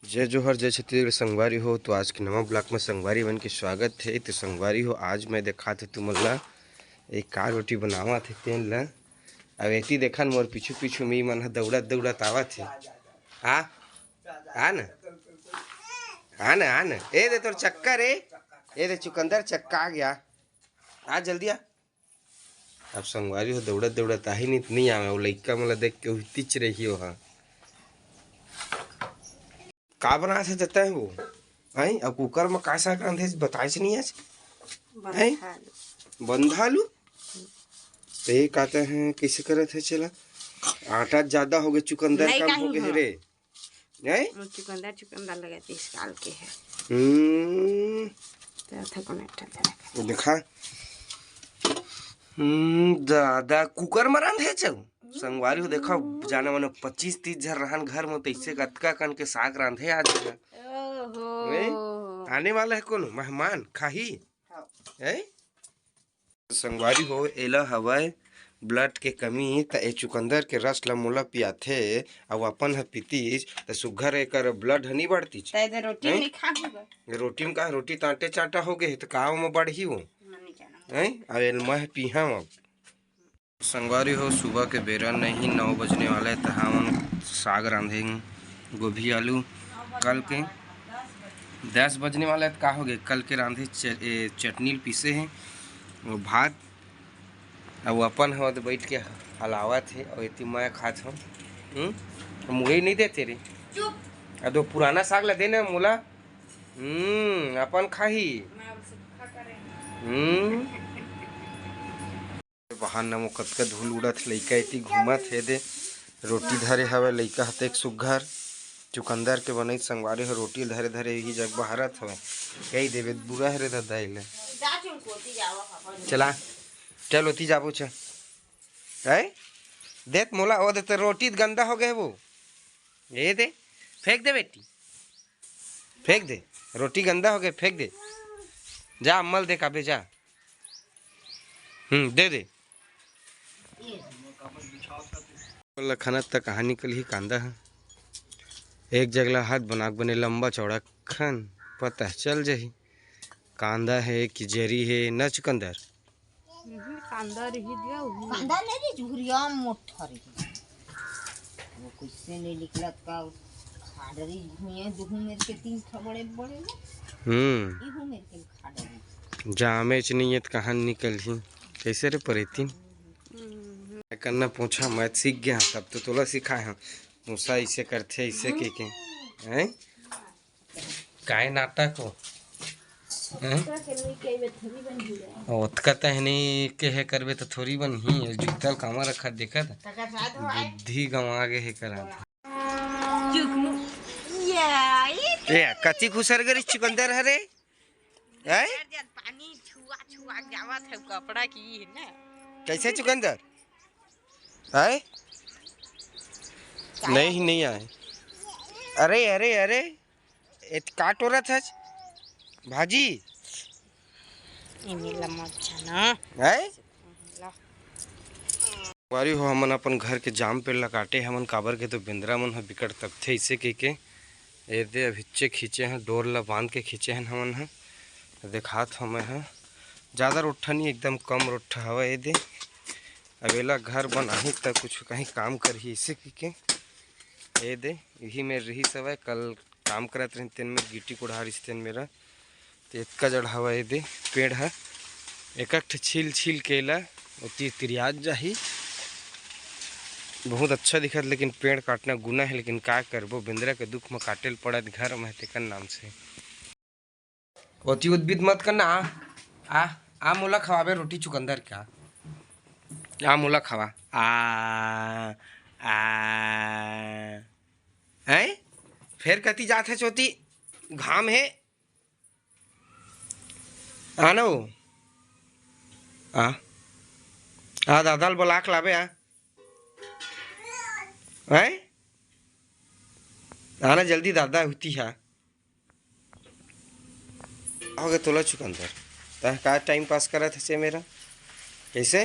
जय जोहर जय छत्तीसगढ़ संगवारी हो। तो आज के नवा ब्लॉक में संगवारी बन के स्वागत है। तो संगवारी हो, आज मैं देखा थे तुम ला एक कार रोटी बनावा थे तेन ला। अब एती देखन मोर पीछू पीछू मी मन दौड़त दौड़त आवा थे। हाँ आ न आ न ए दे तोर चक्कर ए दे चुकंदर चक्का आ गया। आ जल्दी आ। अब संगवारी हो दौड़त दौड़त आ ही नहीं आवे। वो लइका मोला देख के तिच रही हो। हाँ का बना थे देता है वो आई। अब कुकर में का साग रांधे बताए नहीं आज है बंधालू। तो ये कहते हैं कैसे करे थे। चला आटा ज्यादा हो गया, चुकंदर कम हो गए रे। नहीं चुकंदर चुकंदर लगे 30 साल के है। तो देखा दादा कुकर में रांधे चल संगवारी हो। देखा जाने माने 25-30 जन रहन घर में, तैसे कतका कन के साग रांधे आज आने वाला है कौन मेहमान खाही है। संगवारी हो एला हवाए ब्लड के कमी त ए चुकंदर के रस ला मोला पियाथे और अपन ह पीतीस त सुघर एकर ब्लड हनी बढ़ती रोटी में खा रोटी में का रोटी तांटे चाटा हो गए तो काव में बढ़ी हो हैं। और एल मह पीहा अब संगवारी हो सुबह के बेरा नहीं 9 बजने वाला है। तो हम साग रांधेंगे गोभी आलू। कल के 10 बजने वाला है तो का हो गए कल के रांधे चटनी पीसे हैं वो भात। अब अपन हो तो बैठ के हलावा थे और इतनी मैं खात हूँ। मुझे नहीं देते रे अब दो पुराना साग ला देना मोला। अपन खाही बाहर न वो कतका धूल उड़त लइका इतनी घूमत है दे। रोटी धरे हवे लइका हते एक सुघर चुकंदर के बनई संगवारी हो। रोटी धरे धरे यही जग बहारत हवे कही देवे बुरा है रे दादा इले। चला चल होती जाबो छ है देत मोला ओ दे रोटी गंदा हो गए वो ये दे फेंक दे बेटी फेंक दे रोटी गंदा हो गए फेंक दे जा अम्मल दे काबे जा। दे दे लखनत तक कहानी कल ही कांदा है एक जगला हाथ बना बने लंबा चौड़ा खन पता चल जाही कांदा है कि जरी है न चुकंदर कांदा रही दिया कांदा नहीं रे झुरिया मोटा रे वो कुछ नहीं निकलत का खाडरी हुए दुहु मेरे के 3 बड़े बड़े ना इहु मेरे के खाडरी जामे च नहीं है कहां निकल ही कैसे रे परेती करना पूछा मैं सीख गया तब तो तोला सिखाए हैं मूसा इसे करते इसे के हैं काय नाटक हो ओतका तहनी के है करबे तो थोड़ी बन ही जुगतल कामा रखा देखा बुद्धि गंवा गे है करा ए कति खुसर गरी चुकंदर हरे हैं पानी छुआ छुआ जावत है कपड़ा की है ना कैसे चुकंदर है नहीं आए। अरे अरे अरे काट हो रहा था भाजी वारी हो। हमन अपन घर के जाम पेड़ ला काटे हमन काबर के तो बिंद्रा मन ह बिकट तब थे इसे के ए दे अभिच्चे खींचे हैं डोर ला बांध के खींचे हैं हमन ह देखात हमें है ज़्यादा रोठा नहीं एकदम कम रोठा हवा ए दे। अवेला घर बनाही तब कुछ कहीं काम करही इसे के ए दे यही मेरे रही सब है कल काम करत रही तेन में गिट्टी कुढ़ारी तेन मेरा तो इतका जड़ावा ए दे पेड़ है एक छील छील केला उती तिरियाज जाही बहुत अच्छा दिखत लेकिन पेड़ काटना गुना है। लेकिन का करबो बिंद्रा के दुख में काटेल पड़त घर में तेकन नाम से अति उद्भिद मत करना। आ मोला खवाबे रोटी चुकंदर का आ मोला खवा है फिर कति जात है चोती घाम है आना वो दादा बुलाक लावे है आना जल्दी दादा होती है हो गया तोला चुकंदर तह का टाइम पास करा था से मेरा कैसे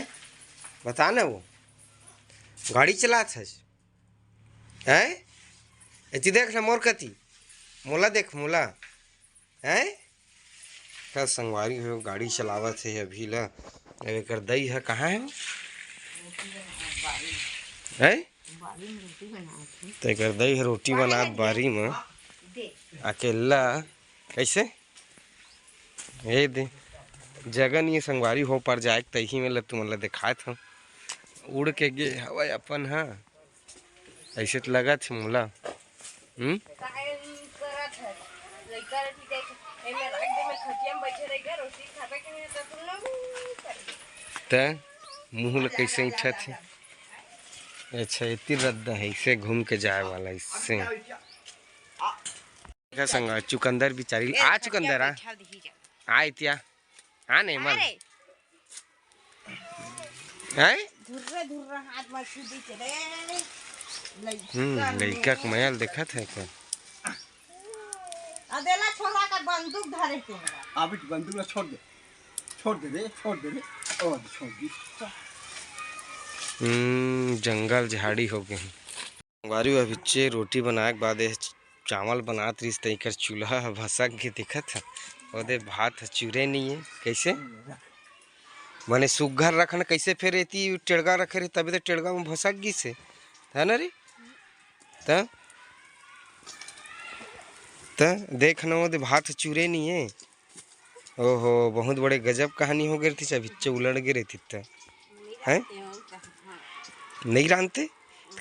बता ना वो गाड़ी चला था है देख ला मोर कती मोला देख मोला है का संगवारी हो गाड़ी चलावत है अभी ला अबे कर दई है कहाँ है है ते कर दई है रोटी बनात बारी में अकेला कैसे ये दे जगह नहीं संगवारी हो पर जाए तही में ल तुम दिखाए था उड़ के गे हवा अपन हाँ ऐसे तो लगा थी मोला मुँह कैसे उठा थे अच्छा इतनी रद्दा है इसे घूम के जाए वाला इससे क्या संग चुकंदर बिचारी आ चुकंदर आ इतिया आ नहीं मन है लड़का के मैल देखा था क्या अदेला छोरा का बंदूक धरे के अब बंदूक ला छोड़ दे रे और छोड़ दी जंगल झाड़ी हो गए वारी अभी रोटी बनाए के बाद चावल बनात रही तैकर चूल्हा भसक के दिखत है और भात चूरे नहीं है कैसे माने सुघर रखना कैसे फिर एती टेड़गा रखे रहे तभी तो टेड़गा में भसक गई से है ना रे देखना वो भात चूरे नहीं है ओहो बहुत बड़े गजब कहानी हो गई थी अभी उलट गए रहती है नहीं जानते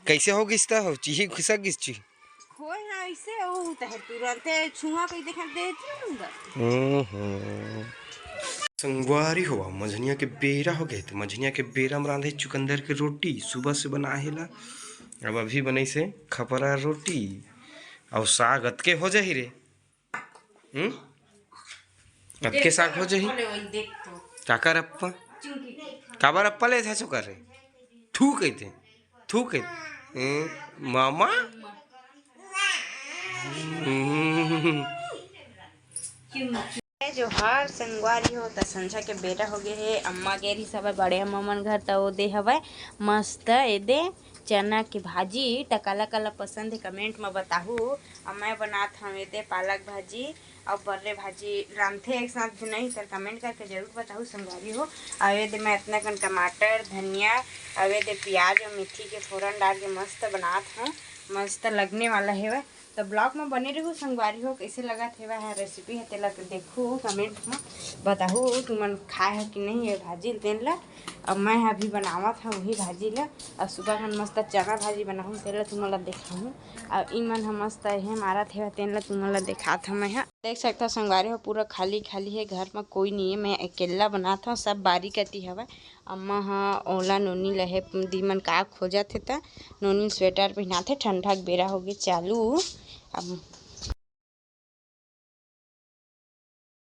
कैसे हो गई हो चीही खिसक गई ची हो ना ऐसे ओ तुरंत छुआ पे देखा देती संगवारी हुआ मझनिया के बेरा हो गए थे मझनिया के बेरा में रांधे चुकंदर के रोटी सुबह से बना हेला अब अभी बने से खपरा रोटी और साग अतके हो जाही रे अतके साग हो जाही काका रप्पा काबर रप्पा ले था चुका रे थू कहते मामा जो हर संगवारी हो त संझा के बेरा हो गए है अम्मा गेरी सब बड़े अम्मा घर त ओ दे हवे मस्त एदे चना की भाजी टकाला काला पसंद है कमेंट में बताहू और मैं बनात हूँ एदे पालक भाजी और बर्रे भाजी रांधे एक साथ भी नहीं तो कमेंट करके जरूर बताहू संगवारी हो और ये मैं इतना कन टमाटर धनिया और ये प्याज और मेथी के फ़ौरन डाल के मस्त बनात हूँ मस्त लगने वाला है तो ब्लॉग में बने रहू संगवारी हो कैसे लगा थे वह रेसिपी है तेला तो देखू कमेंट में बताहू तुमन खाए है कि नहीं ये भाजी तेल ला अब मैं अभी बनावा था वही भाजी ला और सुबह मन मस्त चना भाजी बनाऊँ तेला तुमला दिखाऊँ और ई मन हम मस्त है मारा थे तेल ला तुमला दिखा था मैं देख सकता संगवारी हो पूरा खाली खाली है घर में कोई नहीं है मैं अकेला बनाता हूँ सब बारी करती हवा अम्मा हाँ ओला नोनी लहे दीमन का खोजा थे नोनी स्वेटर पहना थे ठंडा बेरा हो गई चालू अब